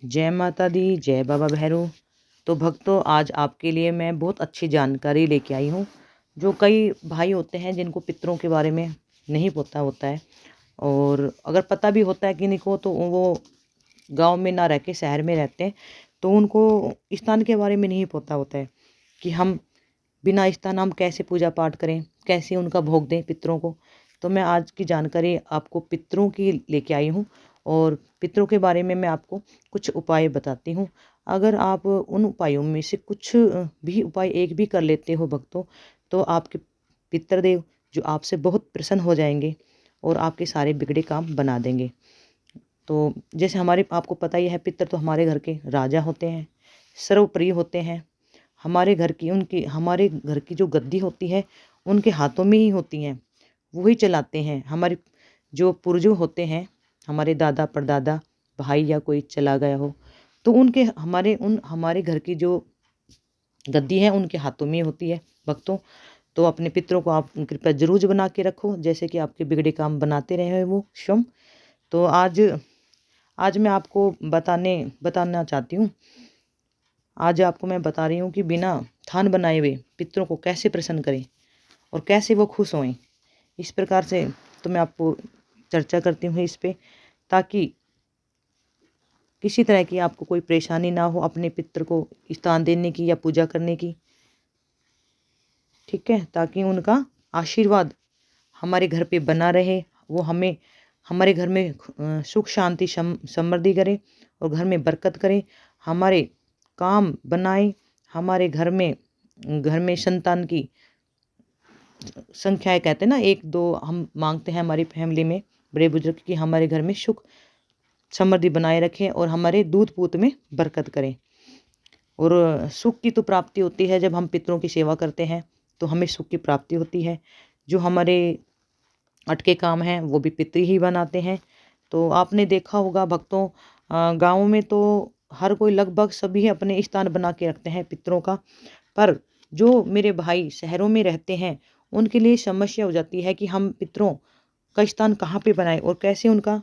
जय माता दी, जय बाबा भैरव। तो भक्तों, आज आपके लिए मैं बहुत अच्छी जानकारी लेके आई हूँ। जो कई भाई होते हैं जिनको पितरों के बारे में नहीं पता होता है, और अगर पता भी होता है किन्हीं को तो वो गांव में ना रह के शहर में रहते हैं, तो उनको स्थान के बारे में नहीं पता होता है कि हम बिना स्थान हम कैसे पूजा पाठ करें, कैसे उनका भोग दें पितरों को। तो मैं आज की जानकारी आपको पितरों की लेके आई हूँ, और पितरों के बारे में मैं आपको कुछ उपाय बताती हूँ। अगर आप उन उपायों में से कुछ भी उपाय एक भी कर लेते हो भक्तों, तो आपके पितृदेव जो आपसे बहुत प्रसन्न हो जाएंगे और आपके सारे बिगड़े काम बना देंगे। तो जैसे हमारे आपको पता ही है, पितर तो हमारे घर के राजा होते हैं, सर्वप्रिय होते हैं। हमारे घर की जो गद्दी होती है उनके हाथों में ही होती हैं, वही चलाते हैं। हमारे जो पुरजो होते हैं, हमारे दादा परदादा भाई या कोई चला गया हो, तो हमारे घर की जो गद्दी है उनके हाथों में ही होती है भक्तों। तो अपने पितरों को आप कृपया जरूर बना के रखो, जैसे कि आपके बिगड़े काम बनाते रहे वो स्वयं। तो आज आज मैं आपको बताना चाहती हूँ। आज आपको मैं बता रही हूँ कि बिना थान बनाए हुए पितरों को कैसे प्रसन्न करें और कैसे वो खुश होएं। इस प्रकार से तो मैं आपको चर्चा करती हूँ इस पे, ताकि किसी तरह की आपको कोई परेशानी ना हो अपने पितर को स्थान देने की या पूजा करने की। ठीक है, ताकि उनका आशीर्वाद हमारे घर पे बना रहे। वो हमारे घर में सुख शांति समृद्धि करे और घर में बरकत करे, हमारे काम बनाए, हमारे घर में संतान की संख्याएं, कहते हैं ना, एक दो हम मांगते हैं हमारी फैमिली में बड़े बुजुर्ग की हमारे घर में सुख समृद्धि बनाए रखें और हमारे दूध पूत में बरकत करें। और सुख की तो प्राप्ति होती है जब हम पितरों की सेवा करते हैं, तो हमें सुख की प्राप्ति होती है। जो हमारे अटके काम हैं वो भी पितरी ही बनाते हैं। तो आपने देखा होगा भक्तों, गाँव में तो हर कोई लगभग सभी अपने स्थान बना के रखते हैं पितरों का। पर जो मेरे भाई शहरों में रहते हैं उनके लिए समस्या हो जाती है कि हम पितरों का स्थान कहाँ पे बनाएं और कैसे उनका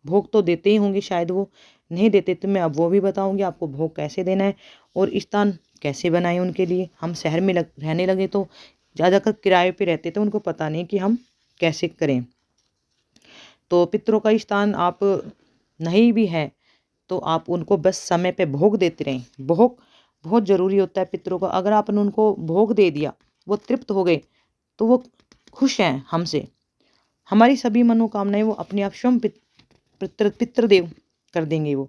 भोग तो देते ही होंगे, शायद वो नहीं देते, तो मैं अब वो भी बताऊंगी आपको भोग कैसे देना है और स्थान कैसे बनाएं उनके लिए। हम शहर में रहने लगे तो ज़्यादातर किराए पे रहते थे, उनको पता नहीं कि हम कैसे करें। तो पितरों का स्थान आप नहीं भी है तो आप उनको बस समय पे भोग देते रहें। भोग बहुत ज़रूरी होता है पितरों का। अगर आपने उनको भोग दे दिया, वो तृप्त हो गए, तो वो खुश हैं हमसे। हमारी सभी मनोकामनाएं वो अपने आप स्वयं पितृदेव कर देंगे वो।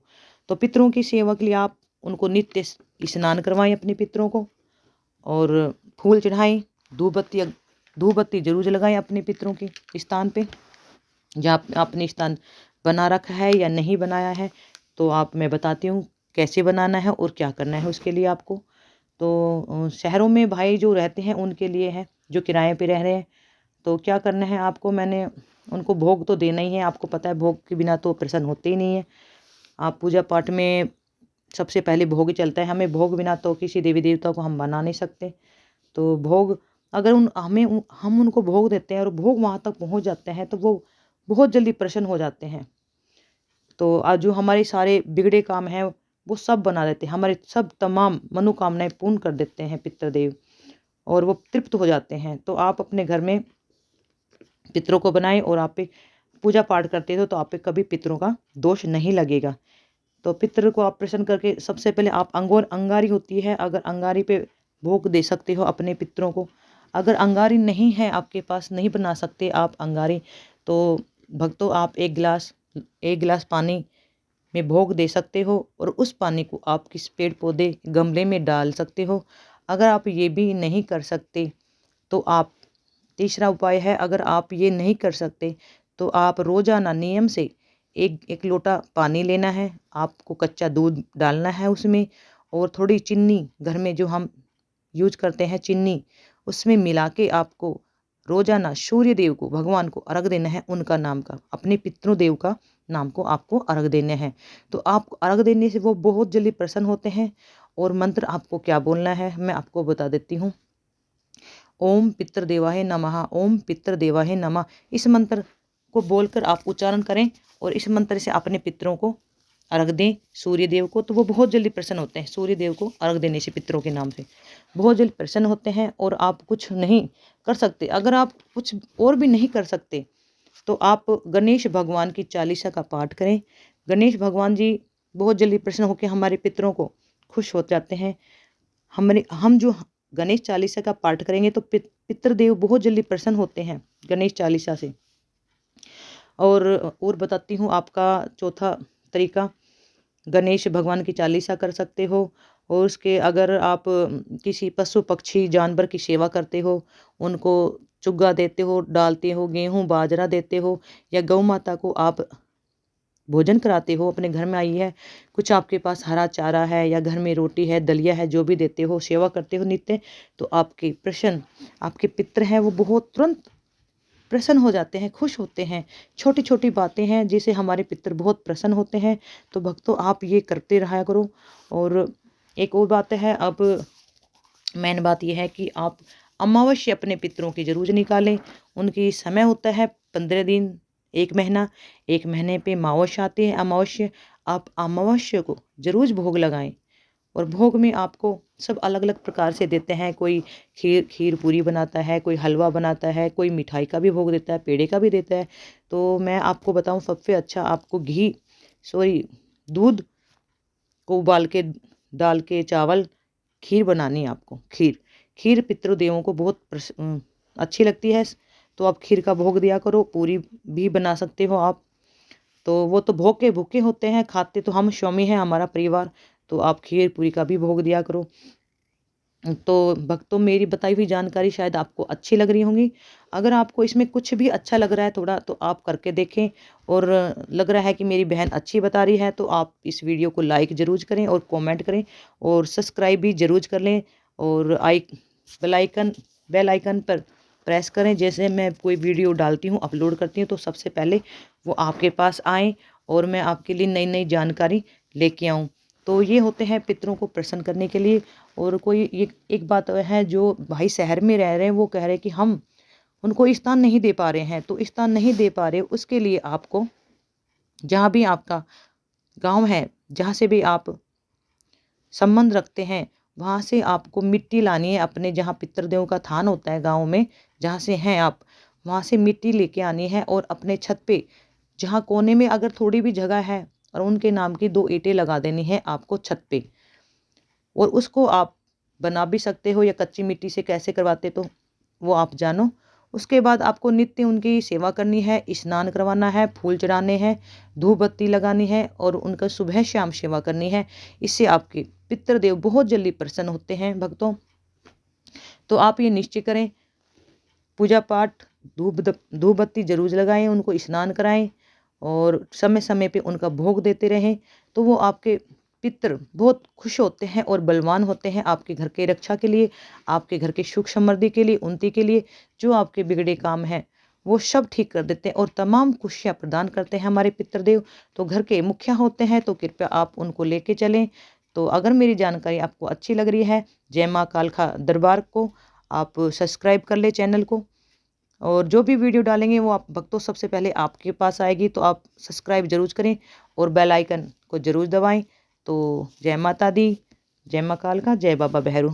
तो पितरों की सेवा के लिए आप उनको नित्य स्नान करवाएं अपने पितरों को, और फूल चढ़ाएं, धूप बत्ती जरूर लगाएं अपने पितरों के स्थान पे। जहाँ आपने स्थान बना रखा है या नहीं बनाया है, तो मैं बताती हूँ कैसे बनाना है और क्या करना है उसके लिए आपको। तो शहरों में भाई जो रहते हैं उनके लिए है, जो किराए पे रह रहे हैं, तो क्या करना है आपको, मैंने उनको भोग तो देना ही है। आपको पता है भोग के बिना तो प्रसन्न होते ही नहीं है। आप पूजा पाठ में सबसे पहले भोग ही चलता है, हमें भोग बिना तो किसी देवी देवता को हम बना नहीं सकते। तो भोग अगर हम उनको भोग देते हैं और भोग वहाँ तक पहुँच जाते हैं, तो वो बहुत जल्दी प्रसन्न हो जाते हैं। तो आज जो हमारे सारे बिगड़े काम हैं वो सब बना देते हैं, हमारे सब तमाम मनोकामनाएं पूर्ण कर देते हैं पितृदेव, और वो तृप्त हो जाते हैं। तो आप अपने घर में पितरों को बनाएं और आप पे पूजा पाठ करते हो तो आप पे कभी पितरों का दोष नहीं लगेगा। तो पितर को आप प्रसन्न करके सबसे पहले आप अंगारी होती है, अगर अंगारी पे भोग दे सकते हो अपने पितरों को। अगर अंगारी नहीं है आपके पास, नहीं बना सकते आप अंगारी, तो भक्तों आप एक गिलास पानी में भोग दे सकते हो, और उस पानी को आप किस पेड़ पौधे गमले में डाल सकते हो। अगर आप ये भी नहीं कर सकते तो आप तीसरा उपाय है, अगर आप ये नहीं कर सकते तो आप रोजाना नियम से एक एक लोटा पानी लेना है, आपको कच्चा दूध डालना है उसमें, और थोड़ी चीनी, घर में जो हम यूज करते हैं चीनी, उसमें मिला के आपको रोजाना सूर्य देव को, भगवान को अर्घ देना है। उनका नाम का, अपने पितृ देव का नाम को आपको अर्घ देने हैं। तो आपको अर्घ देने से वो बहुत जल्दी प्रसन्न होते हैं। और मंत्र आपको क्या बोलना है मैं आपको बता देती हूँ। ओम पितृदेवाय नमः, ओम पितृदेवाय नमः। इस मंत्र को बोलकर आप उच्चारण करें और इस मंत्र से अपने पितरों को अर्घ दें सूर्य देव को, तो वो बहुत जल्दी प्रसन्न होते हैं। सूर्य देव को अर्घ देने से पितरों के नाम से बहुत जल्दी प्रसन्न होते हैं। और आप कुछ नहीं कर सकते, अगर आप कुछ और भी नहीं कर सकते तो आप गणेश भगवान की चालीसा का पाठ करें। गणेश भगवान जी बहुत जल्दी प्रसन्न होकर हमारे पितरों को खुश हो जाते हैं। हम जो गणेश चालीसा का पाठ करेंगे तो पितृदेव बहुत जल्दी प्रसन्न होते हैं गणेश चालीसा से। और बताती हूँ आपका चौथा तरीका, गणेश भगवान की चालीसा कर सकते हो। और उसके अगर आप किसी पशु पक्षी जानवर की सेवा करते हो, उनको चुग्गा देते हो, डालते हो, गेहूँ बाजरा देते हो, या गौ माता को आप भोजन कराते हो, अपने घर में आई है, कुछ आपके पास हरा चारा है या घर में रोटी है, दलिया है, जो भी देते हो, सेवा करते हो नित्य, तो आपके पितर हैं वो बहुत तुरंत प्रसन्न हो जाते हैं, खुश होते हैं। छोटी छोटी बातें हैं जिसे हमारे पितर बहुत प्रसन्न होते हैं। तो भक्तों आप ये करते रहा करो। और एक और बात है, अब मेन बात यह है कि आप अमावस्या अपने पितरों की जरूर निकालें। उनकी समय होता है 15 दिन, 1 महीना। 1 महीने पे अमावस्या आती है। अमावस्या आप अमावस्या को जरूर भोग लगाएं। और भोग में आपको सब अलग अलग प्रकार से देते हैं। कोई खीर पूरी बनाता है, कोई हलवा बनाता है, कोई मिठाई का भी भोग देता है, पेड़े का भी देता है। तो मैं आपको बताऊं, सबसे अच्छा आपको दूध को उबाल के डाल के चावल खीर बनानी है आपको। खीर पितृदेवों को बहुत अच्छी लगती है। तो आप खीर का भोग दिया करो। पूरी भी बना सकते हो आप। तो वो तो भोग के भूखे होते हैं, खाते तो हम स्वामी हैं, हमारा परिवार। तो आप खीर पूरी का भी भोग दिया करो। तो भक्तों मेरी बताई हुई जानकारी शायद आपको अच्छी लग रही होंगी। अगर आपको इसमें कुछ भी अच्छा लग रहा है थोड़ा, तो आप करके देखें। और लग रहा है कि मेरी बहन अच्छी बता रही है, तो आप इस वीडियो को लाइक ज़रूर करें और कमेंट करें और सब्सक्राइब भी ज़रूर कर लें। और बेल आइकन पर प्रेस करें। जैसे मैं कोई वीडियो डालती हूँ, अपलोड करती हूँ, तो सबसे पहले वो आपके पास आए और मैं आपके लिए नई नई जानकारी लेके आऊँ। तो ये होते हैं पितरों को प्रसन्न करने के लिए। और कोई एक बात है, जो भाई शहर में रह रहे हैं वो कह रहे हैं कि हम उनको स्थान नहीं दे पा रहे हैं। तो स्थान नहीं दे पा रहे, उसके लिए आपको जहाँ भी आपका गांव है, जहाँ से भी आप संबंध रखते हैं, वहाँ से आपको मिट्टी लानी है। अपने जहाँ पितृदेव का थान होता है गांव में, जहाँ से हैं आप, वहाँ से मिट्टी लेके आनी है। और अपने छत पे जहाँ कोने में अगर थोड़ी भी जगह है, और उनके नाम की 2 ईंटें लगा देनी है आपको छत पे। और उसको आप बना भी सकते हो, या कच्ची मिट्टी से कैसे करवाते तो वो आप जानो। उसके बाद आपको नित्य उनकी सेवा करनी है, स्नान करवाना है, फूल चढ़ाने हैं, धूप बत्ती लगानी है और उनका सुबह शाम सेवा करनी है। इससे आपके पितृदेव बहुत जल्दी प्रसन्न होते हैं भक्तों। तो आप ये निश्चय करें, पूजा पाठ, धूप बत्ती जरूर लगाएं, उनको स्नान कराएं और समय समय पे उनका भोग देते रहें। तो वो आपके पितर बहुत खुश होते हैं और बलवान होते हैं आपके घर के रक्षा के लिए, आपके घर के सुख समृद्धि के लिए, उन्नति के लिए। जो आपके बिगड़े काम हैं वो सब ठीक कर देते हैं और तमाम खुशियाँ प्रदान करते हैं हमारे पितृदेव। तो घर के मुखिया होते हैं, तो कृपया आप उनको लेके चलें। तो अगर मेरी जानकारी आपको अच्छी लग रही है, जय माँ कालका दरबार को आप सब्सक्राइब कर ले चैनल को। और जो भी वीडियो डालेंगे वो आप भक्तों सबसे पहले आपके पास आएगी। तो आप सब्सक्राइब जरूर करें और बेल आइकन को जरूर दबाएं। तो जय माता दी, जय माँ कालका, जय बाबा भैरू।